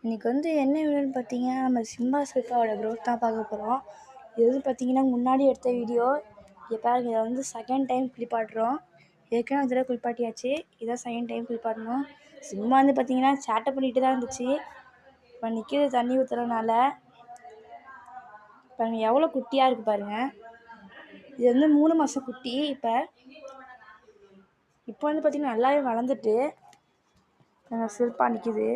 இன்றைக்கி என்ன வீடியோன்னு பார்த்தீங்கன்னா, நம்ம சிம்பா சில்காவோட க்ரோத் தான் பார்க்க போகிறோம். இது பார்த்தீங்கன்னா முன்னாடி எடுத்த வீடியோ. இங்கே பாருங்க, இதை செகண்ட் டைம் குளிப்பாட்டுறோம். ஏற்கனவே ஒரு தடவை குளிப்பாட்டியாச்சு, இதான் செகண்ட் டைம் குளிப்பாட்டணும். சிம்பா பார்த்தீங்கன்னா சேட்டை பண்ணிட்டு தான் இருந்துச்சு. இப்போ நிற்கிது தண்ணி ஊற்றுறதுனால. பாருங்கள் எவ்வளோ குட்டியாக இருக்குது பாருங்கள். இது 3 மாதம் குட்டி. இப்போ பார்த்தீங்கன்னா நல்லாவே வளர்ந்துட்டு சில்பா நிற்கிது.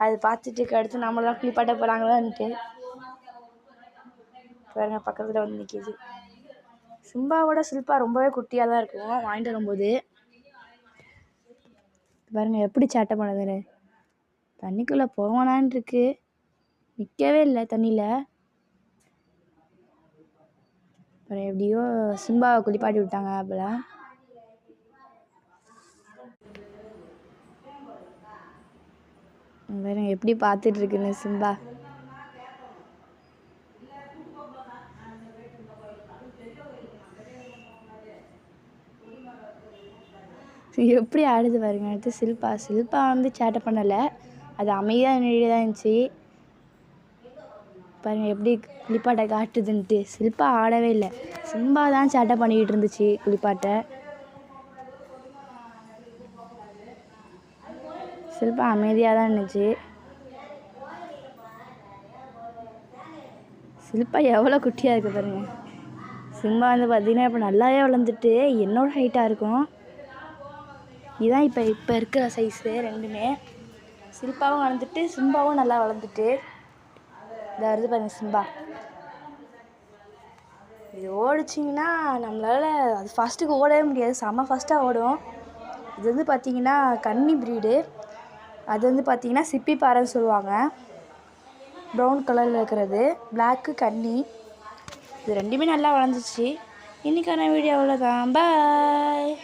அது பார்த்துட்டு அடுத்து நம்மளாம் குளிப்பாட்ட போகிறாங்களான்ட்டு பாருங்க பக்கத்தில் நிற்கிது. சிம்பாவோட சில்பா ரொம்பவே குட்டியாக தான் இருக்கும் வாங்கிட்டு வரும்போது. பாருங்க எப்படி சேட்டை பண்ணுதுன்னு. தண்ணிக்குள்ளே போவானான் இருக்கு, நிற்கவே இல்லை தண்ணியில். அப்புறம் எப்படியோ சிம்பாவை குளிப்பாட்டி விட்டாங்க. அப்போலாம் பாருங்க எப்படி பார்த்துட்டு இருக்குன்னு சிம்பா. எப்படி ஆடுது பாருங்க. அடுத்து சில்பா சேட்டை பண்ணலை, அது அமைதியாக நின்று தான் இருந்துச்சு. பாருங்கள் எப்படி குளிப்பாட்டை காட்டுதுன்ட்டு. சில்பா ஆடவே இல்லை, சிம்பா தான் சேட்டை பண்ணிக்கிட்டு இருந்துச்சு குளிப்பாட்டை. சில்பா அமைதியாக தான் இருந்துச்சு. சில்பா எவ்வளோ குட்டியாக இருக்குது பாருங்கள். சிம்பா பார்த்தீங்கன்னா இப்போ நல்லாவே வளர்ந்துட்டு என்னோட ஹைட்டாக இருக்கும். இதுதான் இப்போ இருக்கிற சைஸு ரெண்டுமே. சில்பாவும் வளர்ந்துட்டு சிம்பாவும் நல்லா வளர்ந்துட்டு இதை வருது பாருங்க சிம்பா. இது ஓடிச்சிங்கன்னா நம்மளால் அது ஃபஸ்ட்டுக்கு ஓடவே முடியாது, செம்ம ஃபஸ்ட்டாக ஓடும். இது பார்த்திங்கன்னா கன்னி ப்ரீடு. அது பார்த்திங்கன்னா சிப்பி பாறைன்னு சொல்லுவாங்க. ப்ரௌன் கலரில் இருக்கிறது பிளாக்கு கன்னி. இது ரெண்டுமே நல்லா வளர்ந்துச்சு. இன்றைக்கான வீடியோ அவ்வளோதான். பாய்.